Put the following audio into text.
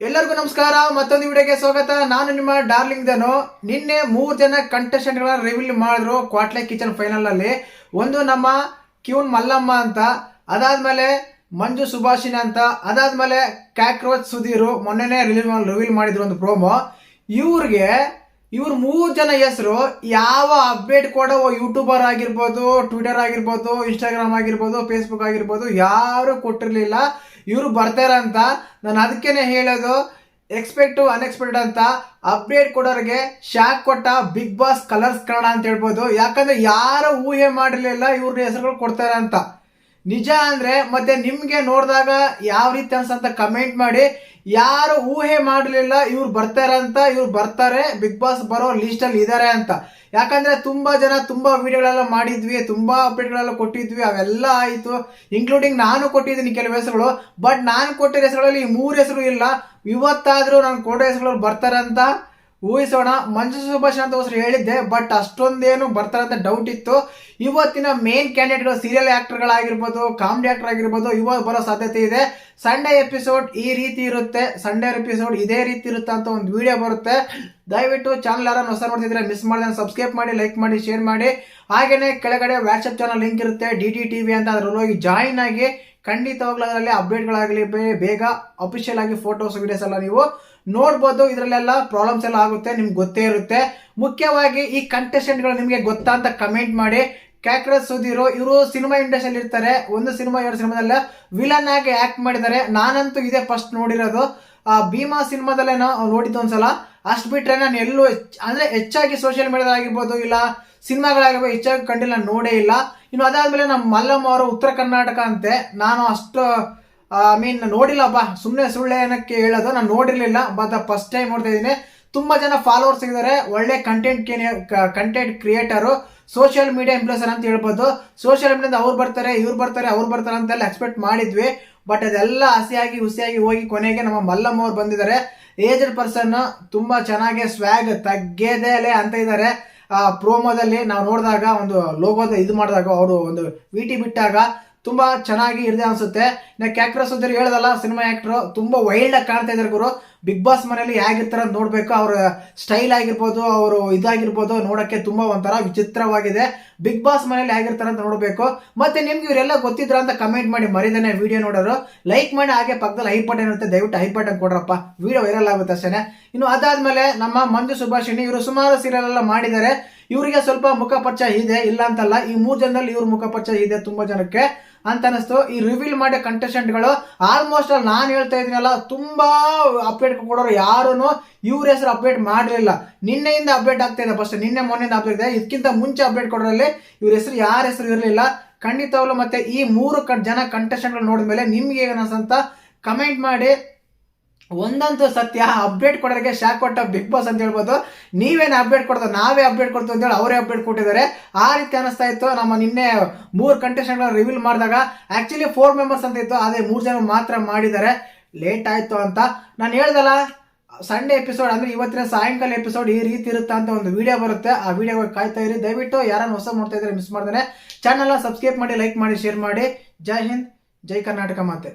ಎಲ್ಲರಿಗೂ ನಮಸ್ಕಾರ. ಮತ್ತೊಂದು ವಿಡಿಯೋಗೆ ಸ್ವಾಗತ. ನಾನು ನಿಮ್ಮ ಡಾರ್ಲಿಂಗ್ ಧನು. ನಿನ್ನೆ 3 ಜನ ಕಂಟೆಸ್ಟೆಂಟ್ಗಳನ್ನ ರಿವೀಲ್ ಮಾಡಿದ್ರು ಕ್ವಾಟ್ಲೆ ಕಿಚನ್ ಫೈನಲ್ ಅಲ್ಲಿ. ಒಂದು ನಮ್ಮ ಕ್ಯೂನ್ ಮಲ್ಲಮ್ಮ ಅಂತ, ಅದಾದ್ಮೇಲೆ ಮಂಜು ಸುಭಾಷಿಣಿ ಅಂತ, ಅದಾದ್ಮೇಲೆ ಕ್ಯಾಕ್ರೋಚ್ ಸುಧೀರ್ ಮೊನ್ನೆನೇ ರಿವೀಲ್ ಮಾಡಿದ್ರು ಒಂದು ಪ್ರೋಮೋ. ಇವ್ರು 3 ಜನ ಹೆಸರು ಯಾವ ಅಪ್ಡೇಟ್ ಕೊಡೋ ಯೂಟ್ಯೂಬರ್ ಆಗಿರ್ಬೋದು, ಟ್ವಿಟರ್ ಆಗಿರ್ಬೋದು, ಇನ್ಸ್ಟಾಗ್ರಾಮ್ ಆಗಿರ್ಬೋದು, ಫೇಸ್ಬುಕ್ ಆಗಿರ್ಬೋದು ಯಾರು ಕೊಟ್ಟಿರ್ಲಿಲ್ಲ. ಇವರು ಬರ್ತಾರಂತ. ನಾನು ಅದಕ್ಕೇನೆ ಹೇಳೋದು, ಎಕ್ಸ್ಪೆಕ್ಟು ಅನ್ಎಕ್ಸ್ಪೆಕ್ಟೆಡ್ ಅಂತ. ಅಪ್ಡೇಟ್ ಕೊಡೋರಿಗೆ ಶಾಕ್ ಕೊಟ್ಟ ಬಿಗ್ ಬಾಸ್ ಕಲರ್ಸ್ ಕನ್ನಡ ಅಂತ ಹೇಳ್ಬೋದು. ಯಾಕಂದ್ರೆ ಯಾರು ಊಹೆ ಮಾಡಿರ್ಲಿಲ್ಲ ಇವ್ರ ಹೆಸರುಗಳು ಕೊಡ್ತಾರೆ ಅಂತ. ನಿಜ ಅಂದ್ರೆ ಮತ್ತೆ ನಿಮ್ಗೆ ನೋಡಿದಾಗ ಯಾವ ರೀತಿ ಅನ್ಸಂತ ಕಮೆಂಟ್ ಮಾಡಿ. ಯಾರು ಊಹೆ ಮಾಡಲಿಲ್ಲ ಇವ್ರು ಬರ್ತಾರಂತ, ಇವ್ರು ಬರ್ತಾರೆ, ಬಿಗ್ ಬಾಸ್ ಬರೋ ಲಿಸ್ಟ್ ಅಲ್ಲಿ ಇದಾರೆ ಅಂತ. ಯಾಕಂದ್ರೆ ತುಂಬಾ ಜನ ತುಂಬಾ ವಿಡಿಯೋಗಳೆಲ್ಲ ಮಾಡಿದ್ವಿ, ತುಂಬಾ ಅಪ್ಡೇಟ್ಗಳೆಲ್ಲ ಕೊಟ್ಟಿದ್ವಿ, ಅವೆಲ್ಲ ಆಯ್ತು. ಇನ್ಕ್ಲೂಡಿಂಗ್ ನಾನು ಕೊಟ್ಟಿದ್ದೀನಿ ಕೆಲವು ಹೆಸರುಗಳು. ಬಟ್ ನಾನು ಕೊಟ್ಟಿರೋ ಹೆಸರುಗಳಲ್ಲಿ 3 ಹೆಸರು ಇಲ್ಲ. ಇವತ್ತಾದ್ರೂ ನಾನು ಕೊಡೋ ಹೆಸರುಗಳು ಬರ್ತಾರಂತ ಊಹಿಸೋಣ. ಮಂಜು ಸುಭಾಷ್ ಅಂತ ಹೆಸರು ಹೇಳಿದ್ದೆ, ಬಟ್ ಅಷ್ಟೊಂದೇನು ಬರ್ತಾರಂತ ಡೌಟ್ ಇತ್ತು. ಇವತ್ತಿನ ಮೇನ್ ಕ್ಯಾಂಡಿಡೇಟ್ಗಳು ಸೀರಿಯಲ್ ಆಕ್ಟರ್ಗಳಾಗಿರ್ಬೋದು, ಕಾಮಿಡಿ ಆಕ್ಟರ್ ಆಗಿರ್ಬೋದು, ಇವಾಗ ಬರೋ ಸಾಧ್ಯತೆ ಇದೆ. ಸಂಡೇ ಎಪಿಸೋಡ್ ಈ ರೀತಿ ಇರುತ್ತೆ, ಸಂಡೇ ಎಪಿಸೋಡ್ ಇದೇ ರೀತಿ ಇರುತ್ತೆ ಅಂತ ಒಂದು ವಿಡಿಯೋ ಬರುತ್ತೆ. ದಯವಿಟ್ಟು ಚಾನಲ್ ಯಾರು ಹೊಸ ನೋಡ್ತಿದ್ರೆ ಮಿಸ್ ಮಾಡಿದ್ರೆ ಸಬ್ಸ್ಕ್ರೈಬ್ ಮಾಡಿ, ಲೈಕ್ ಮಾಡಿ, ಶೇರ್ ಮಾಡಿ. ಹಾಗೇನೆ ಕೆಳಗಡೆ ವಾಟ್ಸ್ಆಪ್ ಚಾನಲ್ ಲಿಂಕ್ ಇರುತ್ತೆ, DTTV ಅಂತ, ಅದ್ರಲ್ಲಿ ಹೋಗಿ ಜಾಯಿನ್ ಆಗಿ. ಖಂಡಿತವಾಗ್ಲೂ ಅದರಲ್ಲಿ ಅಪ್ಡೇಟ್ಗಳಾಗಲಿ, ಬೇಗ ಅಫಿಷಿಯಲ್ ಆಗಿ ಫೋಟೋಸ್ ವಿಡಿಯೋಸ್ ಎಲ್ಲ ನೀವು ನೋಡ್ಬೋದು. ಇದರಲ್ಲೆಲ್ಲ ಪ್ರಾಬ್ಲಮ್ಸ್ ಎಲ್ಲ ಆಗುತ್ತೆ, ನಿಮ್ಗೆ ಗೊತ್ತೇ ಇರುತ್ತೆ. ಮುಖ್ಯವಾಗಿ ಈ ಕಂಟೆಸ್ಟೆಂಟ್ಗಳು ನಿಮಗೆ ಗೊತ್ತಾ ಅಂತ ಕಮೆಂಟ್ ಮಾಡಿ. ಕ್ಯಾಕ್ರೋಚ್ ಸುಧೀರ್ ಇವರು ಸಿನಿಮಾ ಇಂಡಸ್ಟ್ರಿಯಲ್ಲಿ ಇರ್ತಾರೆ. ಒಂದು ಸಿನಿಮಾ 2 ಸಿನಿಮಾದಲ್ಲ ವಿಲನ್ ಆಗಿ ಆಕ್ಟ್ ಮಾಡಿದ್ದಾರೆ. ನಾನಂತೂ ಇದೇ ಫಸ್ಟ್ ನೋಡಿರೋದು. ಭೀಮಾ ಸಿನಿಮಾದಲ್ಲೇ ನಾವು ನೋಡಿದ್ದು ಒಂದ್ಸಲ. ಅಷ್ಟು ಬಿಟ್ರೆ ನಾನು ಎಲ್ಲೂ ಅಂದ್ರೆ ಹೆಚ್ಚಾಗಿ ಸೋಷಿಯಲ್ ಮೀಡಿಯಾದ ಆಗಿರ್ಬೋದು, ಇಲ್ಲ ಸಿನಿಮಾಗಳಾಗಿರ್ಬೋದು ಹೆಚ್ಚಾಗಿ ಕಂಡಿಲ್ಲ, ನಾನು ನೋಡೇ ಇಲ್ಲ. ಇನ್ನು ಅದಾದ್ಮೇಲೆ ನಮ್ಮ ಮಲ್ಲಮ್ಮ ಅವರು ಉತ್ತರ ಕರ್ನಾಟಕ ಅಂತೆ. ನಾನು ಅಷ್ಟು ನೋಡಿಲ್ಲಪ್ಪ, ಸುಮ್ಮನೆ ಸುಳ್ಳೆ ಏನಕ್ಕೆ ಹೇಳೋದು. ನಾನು ನೋಡಿರ್ಲಿಲ್ಲ, ಬಟ್ ಫಸ್ಟ್ ಟೈಮ್ ನೋಡ್ತಾ ಇದ್ದೀನಿ. ತುಂಬಾ ಜನ ಫಾಲೋವರ್ಸ್ ಇದ್ದಾರೆ, ಒಳ್ಳೆ content creator, social media influencer ಅಂತ ಹೇಳ್ಬೋದು. ಸೋಷಿಯಲ್ ಮೀಡಿಯಾದ ಅವ್ರು ಬರ್ತಾರೆ, ಇವ್ರು ಬರ್ತಾರೆ ಅಂತೆಲ್ಲ ಎಕ್ಸ್ಪೆಕ್ಟ್ ಮಾಡಿದ್ವಿ. ಬಟ್ ಅದೆಲ್ಲ ಹುಸಿಯಾಗಿ ಹೋಗಿ ಕೊನೆಗೆ ನಮ್ಮ ಮಲ್ಲಮ್ಮ ಅವ್ರು ಬಂದಿದ್ದಾರೆ. ಏಜ್ಡ್ ಪರ್ಸನ್, ತುಂಬಾ ಚೆನ್ನಾಗಿ ಸ್ವ್ಯಾಗ್ ತಗ್ಗೇದೆಲೆ ಅಂತ ಇದ್ದಾರೆ. ಪ್ರೋಮೋದಲ್ಲಿ ನಾವು ನೋಡಿದಾಗ, ಒಂದು ಲೋಗೋದ ಇದು ಮಾಡಿದಾಗ, ಅವರು ಒಂದು ವಿಟಿ ಬಿಟ್ಟಾಗ ತುಂಬಾ ಚೆನ್ನಾಗಿ ಇರದೆ ಅನ್ಸುತ್ತೆ. ಕ್ಯಾಕ್ರೋಚ್ ಸುಧೀರ್ ಹೇಳದಲ್ಲ, ಸಿನಿಮಾ ಆಕ್ಟರ್ ತುಂಬಾ ವೈಲ್ಡ್ ಆಗಿ ಕಾಣ್ತಾ ಇದ್ದಾರೆ ಗುರು. ಬಿಗ್ ಬಾಸ್ ಮನೆಯಲ್ಲಿ ಹೇಗಿರ್ತಾರೆ ಅಂತ ನೋಡ್ಬೇಕು. ಅವ್ರ ಸ್ಟೈಲ್ ಆಗಿರ್ಬೋದು, ಅವರು ಇದಾಗಿರ್ಬೋದು, ನೋಡಕ್ಕೆ ತುಂಬಾ ಒಂಥರ ವಿಚಿತ್ರವಾಗಿದೆ. ಬಿಗ್ ಬಾಸ್ ಮನೆಯಲ್ಲಿ ಹೇಗಿರ್ತಾರೆ ಅಂತ ನೋಡ್ಬೇಕು. ಮತ್ತೆ ನಿಮ್ಗೆ ಇವರೆಲ್ಲ ಗೊತ್ತಿದ್ರ ಅಂತ ಕಮೆಂಟ್ ಮಾಡಿ ಮರಿದೇನೆ. ವಿಡಿಯೋ ನೋಡೋರು ಲೈಕ್ ಮಾಡಿ, ಹಾಗೆ ಪಕ್ಕದಲ್ಲಿ ಐ ಬಟನ್ ಇರುತ್ತೆ, ದಯವಿಟ್ಟು ಐ ಬಟನ್ ಕೊಡ್ರಪ್ಪ, ವಿಡಿಯೋ ವೈರಲ್ ಆಗುತ್ತೆ ಅಷ್ಟೇನೆ. ಇನ್ನು ಅದಾದ್ಮೇಲೆ ನಮ್ಮ ಮಂಜು ಸುಭಾಷಿಣಿ, ಇವರು ಸುಮಾರು ಸೀರಿಯಲ್ ಎಲ್ಲ ಮಾಡಿದ್ದಾರೆ. ಇವರಿಗೆ ಸ್ವಲ್ಪ ಮುಖ ಪರಿಚಯ ಇದೆ, ಇಲ್ಲ ಅಂತಲ್ಲ. ಈ 3 ಜನದಲ್ಲಿ ಇವ್ರ ಮುಖ ಪರಿಚಯ ಇದೆ ತುಂಬಾ ಜನಕ್ಕೆ ಅಂತ ಅನಿಸ್ತು. ಈ ರಿವೀಲ್ ಮಾಡೋ ಕಂಟೆಸ್ಟೆಂಟ್ಗಳು ಆಲ್ಮೋಸ್ಟ್ ಅಲ್ಲಿ ನಾನು ಹೇಳ್ತಾ ಇದೀನಲ್ಲ, ತುಂಬಾ ಅಪ್ಡೇಟ್ ಕೊಡೋರು ಯಾರು ಇವ್ರ ಹೆಸರು ಅಪ್ಡೇಟ್ ಮಾಡಲಿಲ್ಲ. ನಿನ್ನೆಯಿಂದ ಅಪ್ಡೇಟ್ ಆಗ್ತಾ ಇದೆ, ಫಸ್ಟ್ ನಿನ್ನೆ ಮೊನ್ನೆಯಿಂದ ಅಪ್ಡೇಟ್ ಇದೆ. ಇದಕ್ಕಿಂತ ಮುಂಚೆ ಅಪ್ಡೇಟ್ ಕೊಡೋರಲ್ಲಿ ಇವ್ರ ಹೆಸರು ಯಾರ ಹೆಸರು ಇರಲಿಲ್ಲ ಖಂಡಿತವಾಗ್ಲು. ಮತ್ತೆ ಈ 3 ಜನ ಕಂಟೆಸ್ಟೆಂಟ್ಗಳು ನೋಡಿದ್ಮೇಲೆ ನಿಮ್ಗೆ ಏನನ್ಸಂತ ಕಮೆಂಟ್ ಮಾಡಿ. ಒಂದಂತೂ ಸತ್ಯ, ಅಪ್ಡೇಟ್ ಕೊಡೋರಿಗೆ ಶಾಕ್ ಕೊಟ್ಟ ಬಿಗ್ ಬಾಸ್ ಅಂತ ಹೇಳ್ಬೋದು. ನೀವೇನು ಅಪ್ಡೇಟ್ ಕೊಡ್ತೋ, ನಾವೇ ಅಪ್ಡೇಟ್ ಕೊಡ್ತೀವಿ ಅಂತೇಳಿ ಅವರೇ ಅಪ್ಡೇಟ್ ಕೊಟ್ಟಿದ್ದಾರೆ. ಆ ರೀತಿ ಅನಿಸ್ತಾ ಇತ್ತು. ನಮ್ಮ ನಿನ್ನೆ 3 ಕಂಟೆಸ್ಟೆಂಟ್ಗಳನ್ನ ರಿವೀಲ್ ಮಾಡಿದಾಗ ಆಕ್ಚುಲಿ 4 ಮೆಂಬರ್ಸ್ ಅಂತ ಇತ್ತು, ಅದೇ 3 ಜನ ಮಾತ್ರ ಮಾಡಿದ್ದಾರೆ. ಲೇಟ್ ಆಯ್ತು ಅಂತ ನಾನು ಹೇಳ್ದಲ್ಲ. ಸಂಡೇ ಎಪಿಸೋಡ್ ಅಂದ್ರೆ ಇವತ್ತಿನ ಸಾಯಂಕಾಲ ಎಪಿಸೋಡ್ ಈ ರೀತಿ ಇರುತ್ತಾ ಅಂತ ಒಂದು ವಿಡಿಯೋ ಬರುತ್ತೆ. ಆ ವಿಡಿಯೋ ಕಾಯ್ತಾ ಇರಿ. ದಯವಿಟ್ಟು ಯಾರನ್ನು ಹೊಸ ನೋಡ್ತಾ ಇದ್ರೆ ಮಿಸ್ ಮಾಡ್ದೇನೆ ಚಾನಲ್ನ ಸಬ್ಸ್ಕ್ರೈಬ್ ಮಾಡಿ, ಲೈಕ್ ಮಾಡಿ, ಶೇರ್ ಮಾಡಿ. ಜೈ ಹಿಂದ್, ಜೈ ಕರ್ನಾಟಕ ಮಾತೆ.